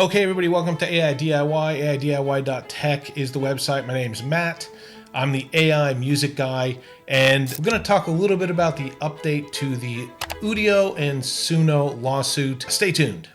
Okay, everybody, welcome to AI DIY. AIDIY.tech is the website. My name's Matt. I'm the AI music guy, and we're going to talk a little bit about the update to the Udio and Suno lawsuit. Stay tuned.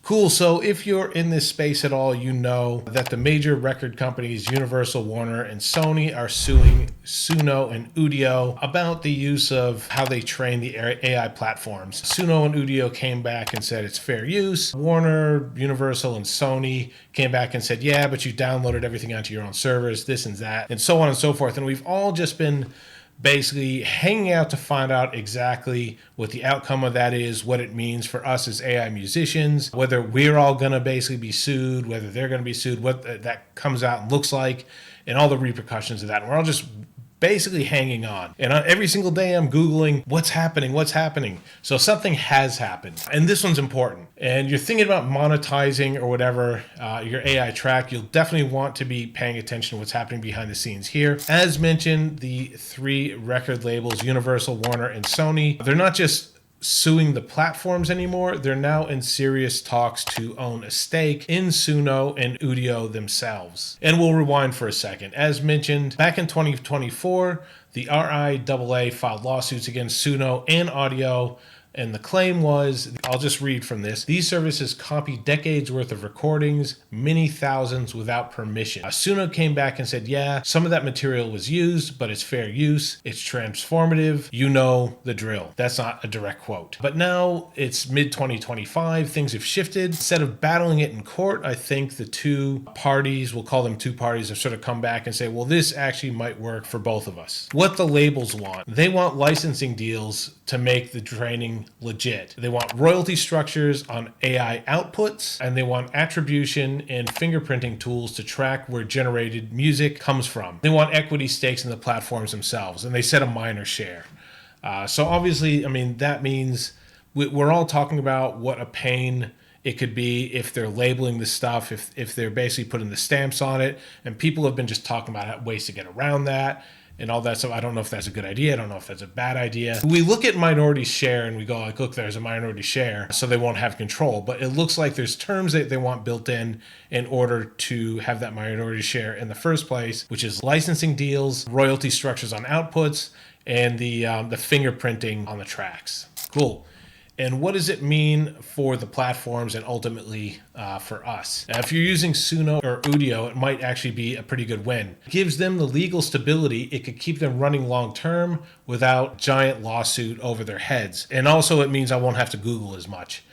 Cool. So if you're in this space at all, you know that the major record companies, Universal, Warner, and Sony, are suing Suno and Udio about the use of how they train the AI platforms. Suno and Udio came back and said it's fair use. Warner, Universal, and Sony came back and said, yeah, but you downloaded everything onto your own servers, this and that, and so on and so forth. And we've all just been basically hanging out to find out exactly what the outcome of that is, what it means for us as AI musicians, whether we're all going to basically be sued, whether they're going to be sued, what that comes out and looks like, and all the repercussions of that. And we're all just basically hanging on. And every single day I'm Googling, what's happening? So something has happened. And this one's important. And you're thinking about monetizing or whatever your AI track, you'll definitely want to be paying attention to what's happening behind the scenes here. As mentioned, the three record labels, Universal, Warner, and Sony, they're not just suing the platforms anymore. They're now in serious talks to own a stake in Suno and Udio themselves. And we'll rewind for a second. As mentioned, back in 2024, the RIAA filed lawsuits against Suno and Udio. And the claim was, I'll just read from this, these services copy decades worth of recordings, many thousands without permission. Suno came back and said, yeah, some of that material was used, but it's fair use. It's transformative. You know the drill. That's not a direct quote. But now it's mid-2025. Things have shifted. Instead of battling it in court, I think the two parties, we'll call them two parties, have sort of come back and say, well, this actually might work for both of us. What the labels want. They want licensing deals to make the training legit. They want royalty structures on AI outputs, and they want attribution and fingerprinting tools to track where generated music comes from. They want equity stakes in the platforms themselves, and they set a minor share. So obviously, I mean, that means we're all talking about what a pain it could be if they're labeling the stuff, if they're basically putting the stamps on it, and people have been just talking about ways to get around that and all that. So I don't know if that's a good idea. I don't know if that's a bad idea. We look at minority share and we go like, look, there's a minority share, so they won't have control. But it looks like there's terms that they want built in order to have that minority share in the first place, which is licensing deals, royalty structures on outputs, and the fingerprinting on the tracks. Cool. And what does it mean for the platforms and ultimately for us? Now, if you're using Suno or Udio, it might actually be a pretty good win. It gives them the legal stability. It could keep them running long term without giant lawsuit over their heads. And also it means I won't have to Google as much.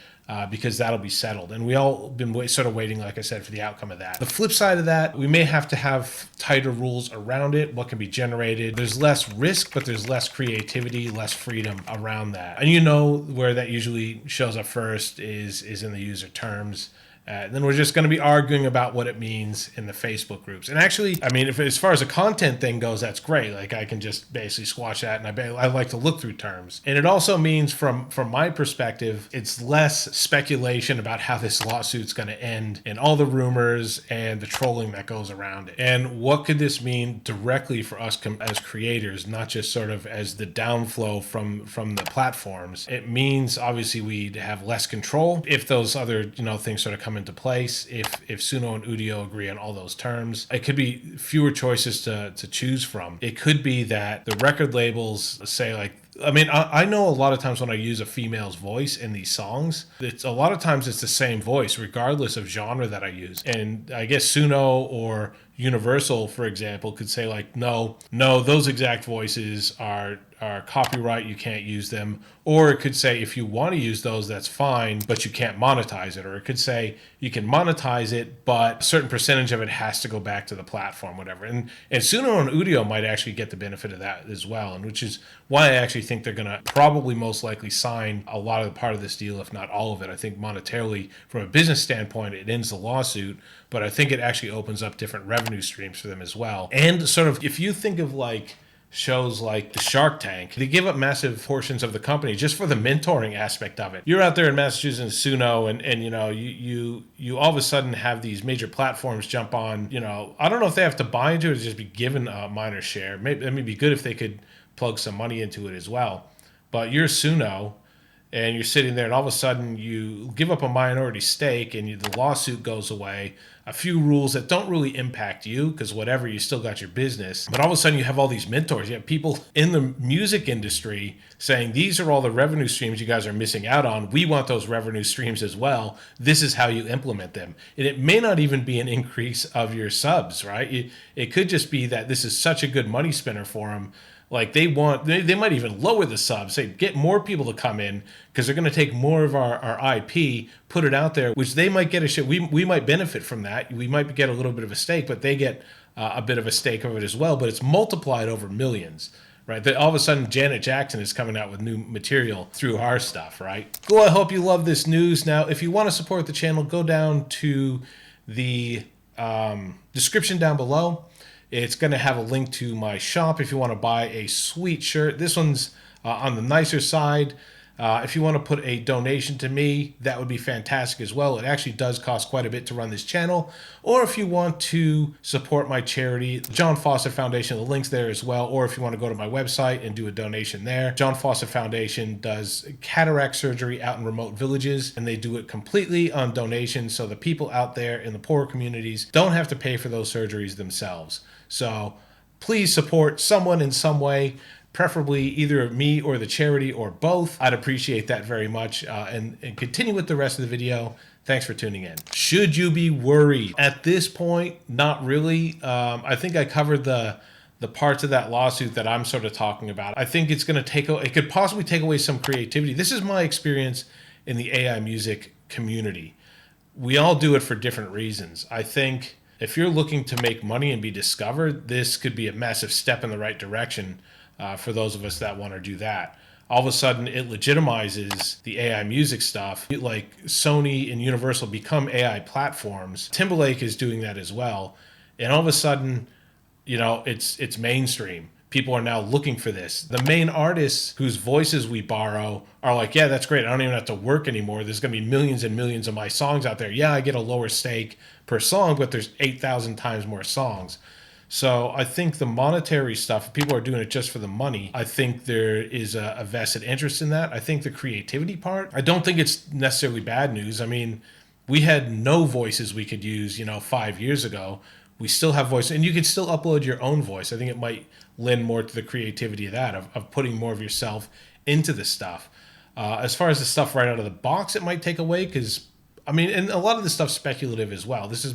Because that'll be settled. And we all been sort of waiting, like I said, for the outcome of that. The flip side of that, we may have to have tighter rules around it, what can be generated. There's less risk, but there's less creativity, less freedom around that. And you know where that usually shows up first is in the user terms. Then we're just going to be arguing about what it means in the Facebook groups. And actually, I mean, if as far as a content thing goes, that's great. Like I can just basically squash that, and I like to look through terms. And it also means, from my perspective, it's less speculation about how this lawsuit's going to end, and all the rumors and the trolling that goes around it. And what could this mean directly for us as creators, not just sort of as the downflow from the platforms? It means obviously we'd have less control if those other things sort of come into place. If Suno and Udio agree on all those terms, it could be fewer choices to choose from. It could be that the record labels say, like, I mean, I know a lot of times when I use a female's voice in these songs, a lot of times it's the same voice regardless of genre that I use. And I guess Suno or Universal, for example, could say like, no, those exact voices are copyright, you can't use them. Or it could say, if you want to use those, that's fine, but you can't monetize it. Or it could say you can monetize it, but a certain percentage of it has to go back to the platform, whatever. And Suno and Udio might actually get the benefit of that as well, and which is why I actually think they're going to probably most likely sign a lot of the part of this deal, if not all of it. I think monetarily, from a business standpoint, it ends the lawsuit, but I think it actually opens up different revenue streams for them as well. And sort of, if you think of like shows like the Shark Tank, they give up massive portions of the company just for the mentoring aspect of it. You're out there in Massachusetts, Suno, and you all of a sudden have these major platforms jump on. I don't know if they have to buy into it or just be given a minor share. Maybe it would be good if they could plug some money into it as well. But you're Suno, and you're sitting there, and all of a sudden you give up a minority stake, and the lawsuit goes away. A few rules that don't really impact you, because whatever, you still got your business. But all of a sudden you have all these mentors. You have people in the music industry saying, these are all the revenue streams you guys are missing out on. We want those revenue streams as well. This is how you implement them. And it may not even be an increase of your subs, right? It could just be that this is such a good money spinner for them. Like they might even lower the subs, say get more people to come in because they're going to take more of our IP, put it out there, which they might get a shit. We might benefit from that. We might get a little bit of a stake, but they get a bit of a stake of it as well. But it's multiplied over millions, right? That all of a sudden Janet Jackson is coming out with new material through our stuff, right? Cool. I hope you love this news. Now, if you want to support the channel, go down to the description down below. It's going to have a link to my shop if you want to buy a sweet shirt. This one's on the nicer side. If you want to put a donation to me, that would be fantastic as well. It actually does cost quite a bit to run this channel. Or if you want to support my charity, John Fawcett Foundation, the link's there as well. Or if you want to go to my website and do a donation there. John Fawcett Foundation does cataract surgery out in remote villages, and they do it completely on donation. So the people out there in the poorer communities don't have to pay for those surgeries themselves. So please support someone in some way, preferably either me or the charity or both. I'd appreciate that very much. And continue with the rest of the video. Thanks for tuning in. Should you be worried? At this point, not really. I think I covered the parts of that lawsuit that I'm sort of talking about. I think it's going to it could possibly take away some creativity. This is my experience in the AI music community. We all do it for different reasons. I think if you're looking to make money and be discovered, this could be a massive step in the right direction for those of us that want to do that. All of a sudden, it legitimizes the AI music stuff. Like Sony and Universal become AI platforms. Timberlake is doing that as well. And all of a sudden, you know, it's mainstream. People are now looking for this. The main artists whose voices we borrow are like, yeah, that's great. I don't even have to work anymore. There's going to be millions and millions of my songs out there. Yeah, I get a lower stake per song, but there's 8,000 times more songs. So I think the monetary stuff, if people are doing it just for the money, I think there is a vested interest in that. I think the creativity part, I don't think it's necessarily bad news. I mean, we had no voices we could use, 5 years ago. We still have voice, and you can still upload your own voice. I think it might lend more to the creativity of that, of putting more of yourself into the stuff. As far as the stuff right out of the box, it might take away because, and a lot of this stuff's speculative as well. This is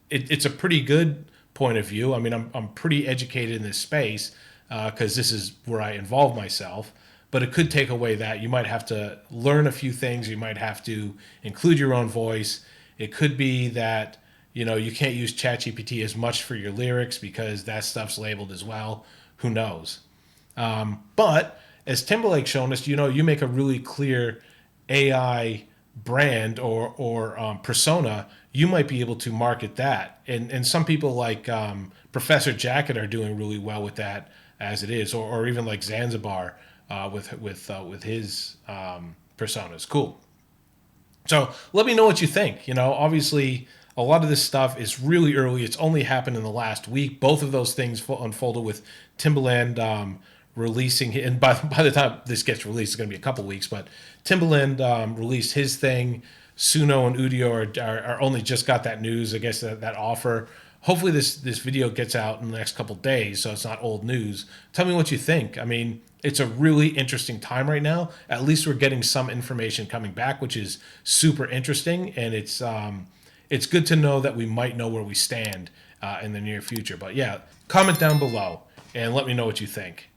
it's a pretty good point of view. I'm pretty educated in this space because this is where I involve myself. But it could take away that. You might have to learn a few things. You might have to include your own voice. It could be that you can't use ChatGPT as much for your lyrics because that stuff's labeled as well. Who knows? But as Timberlake's shown us, you make a really clear AI brand or persona. You might be able to market that. And some people like Professor Jacket are doing really well with that as it is, or even like Zanzibar with his personas. Cool. So let me know what you think. Obviously, a lot of this stuff is really early. It's only happened in the last week. Both of those things unfolded with Timbaland releasing, and by the time this gets released, it's going to be a couple weeks, but Timbaland released his thing. Suno and Udio are only just got that news, I guess, that offer. Hopefully this video gets out in the next couple days, so it's not old news. Tell me what you think. It's a really interesting time right now. At least we're getting some information coming back, which is super interesting, and it's good to know that we might know where we stand in the near future. But yeah, comment down below and let me know what you think.